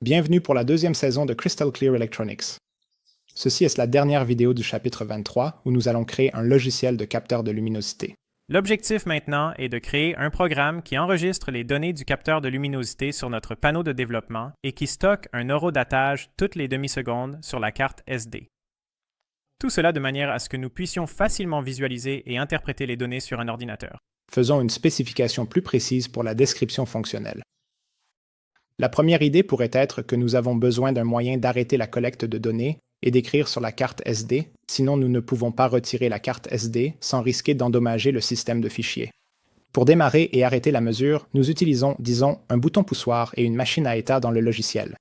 Bienvenue pour la deuxième saison de Crystal Clear Electronics. Ceci est la dernière vidéo du chapitre 23 où nous allons créer un logiciel de capteur de luminosité. L'objectif maintenant est de créer un programme qui enregistre les données du capteur de luminosité sur notre panneau de développement et qui stocke un horodatage toutes les demi-secondes sur la carte SD. Tout cela de manière à ce que nous puissions facilement visualiser et interpréter les données sur un ordinateur. Faisons une spécification plus précise pour la description fonctionnelle. La première idée pourrait être que nous avons besoin d'un moyen d'arrêter la collecte de données et d'écrire sur la carte SD, sinon nous ne pouvons pas retirer la carte SD sans risquer d'endommager le système de fichiers. Pour démarrer et arrêter la mesure, nous utilisons, disons, un bouton poussoir et une machine à état dans le logiciel.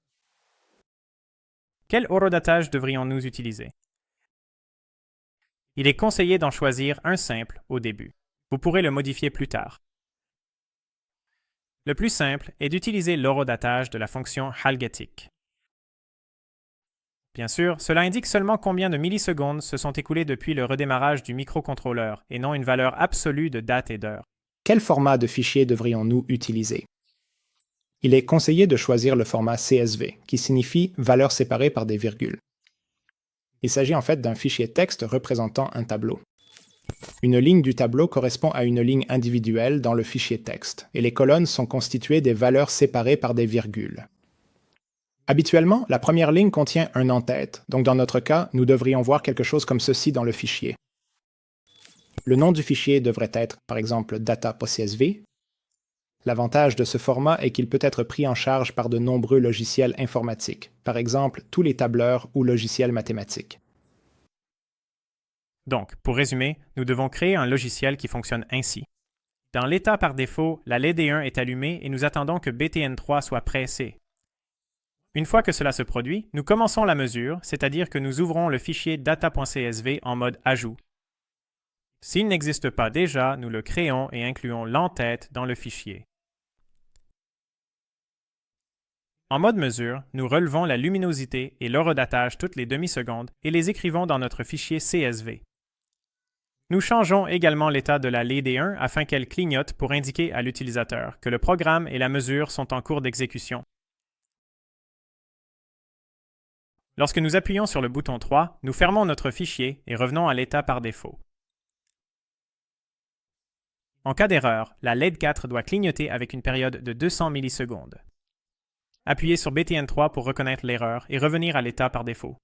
Quel horodatage devrions-nous utiliser? Il est conseillé d'en choisir un simple au début. Vous pourrez le modifier plus tard. Le plus simple est d'utiliser l'horodatage de la fonction Halgetic. Bien sûr, cela indique seulement combien de millisecondes se sont écoulées depuis le redémarrage du microcontrôleur et non une valeur absolue de date et d'heure. Quel format de fichier devrions-nous utiliser? Il est conseillé de choisir le format CSV, qui signifie valeur séparée par des virgules. Il s'agit en fait d'un fichier texte représentant un tableau. Une ligne du tableau correspond à une ligne individuelle dans le fichier texte, et les colonnes sont constituées des valeurs séparées par des virgules. Habituellement, la première ligne contient un en-tête, donc dans notre cas, nous devrions voir quelque chose comme ceci dans le fichier. Le nom du fichier devrait être, par exemple, data.csv. L'avantage de ce format est qu'il peut être pris en charge par de nombreux logiciels informatiques, par exemple tous les tableurs ou logiciels mathématiques. Donc, pour résumer, nous devons créer un logiciel qui fonctionne ainsi. Dans l'état par défaut, la LED 1 est allumée et nous attendons que BTN3 soit pressé. Une fois que cela se produit, nous commençons la mesure, c'est-à-dire que nous ouvrons le fichier data.csv en mode ajout. S'il n'existe pas déjà, nous le créons et incluons l'en-tête dans le fichier. En mode mesure, nous relevons la luminosité et l'horodatage toutes les demi-secondes et les écrivons dans notre fichier CSV. Nous changeons également l'état de la LED 1 afin qu'elle clignote pour indiquer à l'utilisateur que le programme et la mesure sont en cours d'exécution. Lorsque nous appuyons sur le bouton 3, nous fermons notre fichier et revenons à l'état par défaut. En cas d'erreur, la LED 4 doit clignoter avec une période de 200 millisecondes. Appuyez sur BTN3 pour reconnaître l'erreur et revenir à l'état par défaut.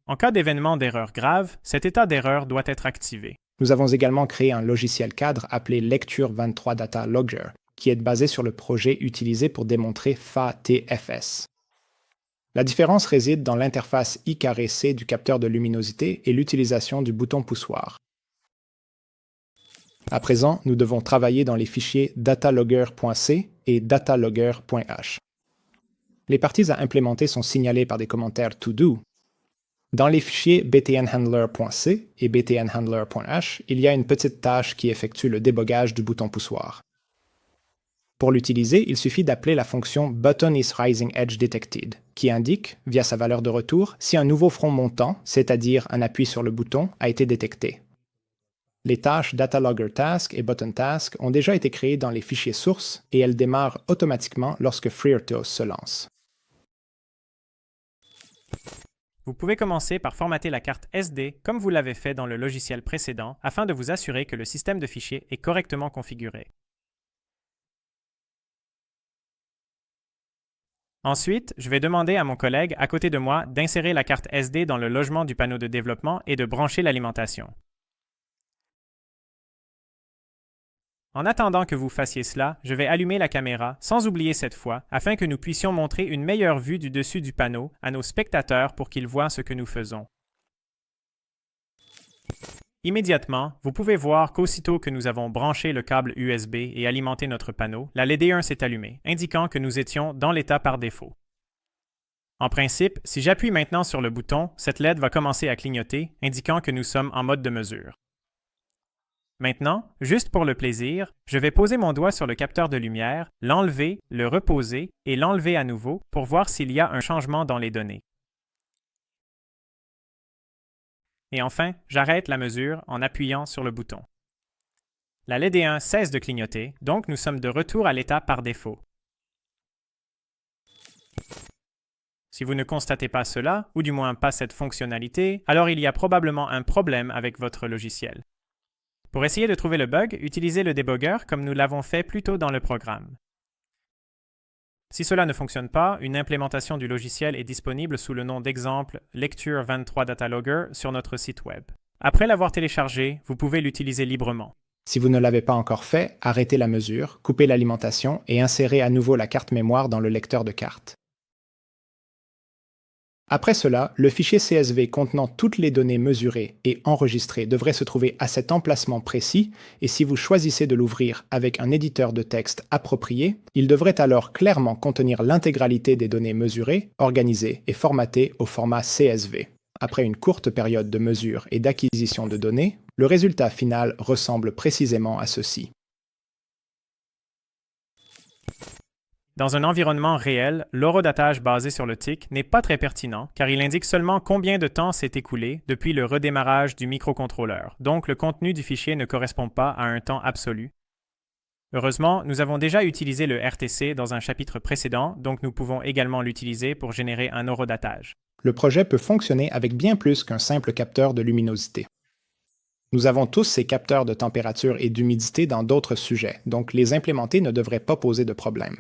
En cas d'événement d'erreur grave, cet état d'erreur doit être activé. Nous avons également créé un logiciel cadre appelé Lecture23 Data Logger, qui est basé sur le projet utilisé pour démontrer FATFS. La différence réside dans l'interface I²C du capteur de luminosité et l'utilisation du bouton poussoir. À présent, nous devons travailler dans les fichiers datalogger.c et datalogger.h. Les parties à implémenter sont signalées par des commentaires to-do. Dans les fichiers btnhandler.c et btnhandler.h, il y a une petite tâche qui effectue le débogage du bouton poussoir. Pour l'utiliser, il suffit d'appeler la fonction buttonIsRisingEdgeDetected, qui indique, via sa valeur de retour, si un nouveau front montant, c'est-à-dire un appui sur le bouton, a été détecté. Les tâches DataLoggerTask et ButtonTask ont déjà été créées dans les fichiers sources et elles démarrent automatiquement lorsque FreeRTOS se lance. Vous pouvez commencer par formater la carte SD comme vous l'avez fait dans le logiciel précédent afin de vous assurer que le système de fichiers est correctement configuré. Ensuite, je vais demander à mon collègue à côté de moi d'insérer la carte SD dans le logement du panneau de développement et de brancher l'alimentation. En attendant que vous fassiez cela, je vais allumer la caméra, sans oublier cette fois, afin que nous puissions montrer une meilleure vue du dessus du panneau à nos spectateurs pour qu'ils voient ce que nous faisons. Immédiatement, vous pouvez voir qu'aussitôt que nous avons branché le câble USB et alimenté notre panneau, la LED 1 s'est allumée, indiquant que nous étions dans l'état par défaut. En principe, si j'appuie maintenant sur le bouton, cette LED va commencer à clignoter, indiquant que nous sommes en mode de mesure. Maintenant, juste pour le plaisir, je vais poser mon doigt sur le capteur de lumière, l'enlever, le reposer et l'enlever à nouveau pour voir s'il y a un changement dans les données. Et enfin, j'arrête la mesure en appuyant sur le bouton. La LED 1 cesse de clignoter, donc nous sommes de retour à l'état par défaut. Si vous ne constatez pas cela, ou du moins pas cette fonctionnalité, alors il y a probablement un problème avec votre logiciel. Pour essayer de trouver le bug, utilisez le debugger comme nous l'avons fait plus tôt dans le programme. Si cela ne fonctionne pas, une implémentation du logiciel est disponible sous le nom d'exemple Lecture 23 Datalogger sur notre site web. Après l'avoir téléchargé, vous pouvez l'utiliser librement. Si vous ne l'avez pas encore fait, arrêtez la mesure, coupez l'alimentation et insérez à nouveau la carte mémoire dans le lecteur de cartes. Après cela, le fichier CSV contenant toutes les données mesurées et enregistrées devrait se trouver à cet emplacement précis, et si vous choisissez de l'ouvrir avec un éditeur de texte approprié, il devrait alors clairement contenir l'intégralité des données mesurées, organisées et formatées au format CSV. Après une courte période de mesure et d'acquisition de données, le résultat final ressemble précisément à ceci. Dans un environnement réel, l'horodatage basé sur le tick n'est pas très pertinent car il indique seulement combien de temps s'est écoulé depuis le redémarrage du microcontrôleur, donc le contenu du fichier ne correspond pas à un temps absolu. Heureusement, nous avons déjà utilisé le RTC dans un chapitre précédent, donc nous pouvons également l'utiliser pour générer un horodatage. Le projet peut fonctionner avec bien plus qu'un simple capteur de luminosité. Nous avons tous ces capteurs de température et d'humidité dans d'autres sujets, donc les implémenter ne devrait pas poser de problème.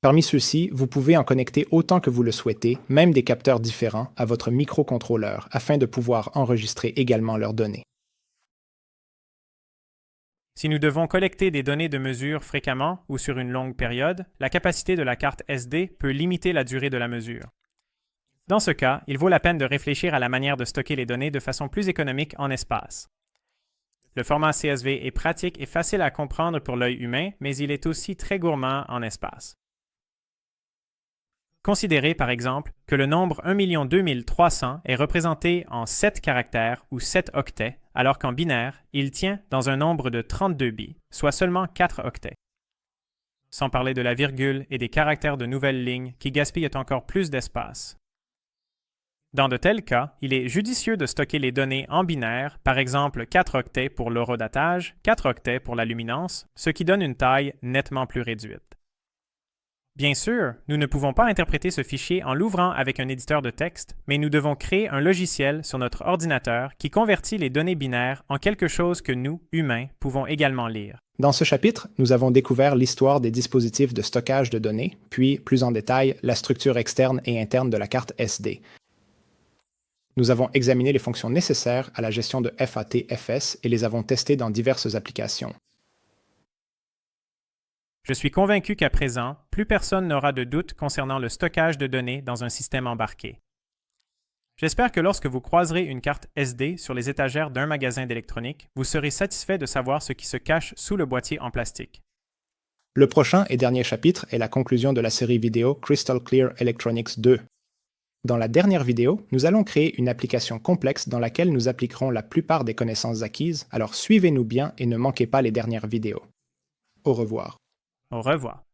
Parmi ceux-ci, vous pouvez en connecter autant que vous le souhaitez, même des capteurs différents, à votre microcontrôleur afin de pouvoir enregistrer également leurs données. Si nous devons collecter des données de mesure fréquemment ou sur une longue période, la capacité de la carte SD peut limiter la durée de la mesure. Dans ce cas, il vaut la peine de réfléchir à la manière de stocker les données de façon plus économique en espace. Le format CSV est pratique et facile à comprendre pour l'œil humain, mais il est aussi très gourmand en espace. Considérez par exemple que le nombre 1 002 300 est représenté en 7 caractères ou 7 octets, alors qu'en binaire, il tient dans un nombre de 32 bits, soit seulement 4 octets. Sans parler de la virgule et des caractères de nouvelles lignes qui gaspillent encore plus d'espace. Dans de tels cas, il est judicieux de stocker les données en binaire, par exemple 4 octets pour l'horodatage, 4 octets pour la luminance, ce qui donne une taille nettement plus réduite. Bien sûr, nous ne pouvons pas interpréter ce fichier en l'ouvrant avec un éditeur de texte, mais nous devons créer un logiciel sur notre ordinateur qui convertit les données binaires en quelque chose que nous, humains, pouvons également lire. Dans ce chapitre, nous avons découvert l'histoire des dispositifs de stockage de données, puis, plus en détail, la structure externe et interne de la carte SD. Nous avons examiné les fonctions nécessaires à la gestion de FAT/FS et les avons testées dans diverses applications. Je suis convaincu qu'à présent, plus personne n'aura de doute concernant le stockage de données dans un système embarqué. J'espère que lorsque vous croiserez une carte SD sur les étagères d'un magasin d'électronique, vous serez satisfait de savoir ce qui se cache sous le boîtier en plastique. Le prochain et dernier chapitre est la conclusion de la série vidéo Crystal Clear Electronics 2. Dans la dernière vidéo, nous allons créer une application complexe dans laquelle nous appliquerons la plupart des connaissances acquises, alors suivez-nous bien et ne manquez pas les dernières vidéos. Au revoir. Au revoir.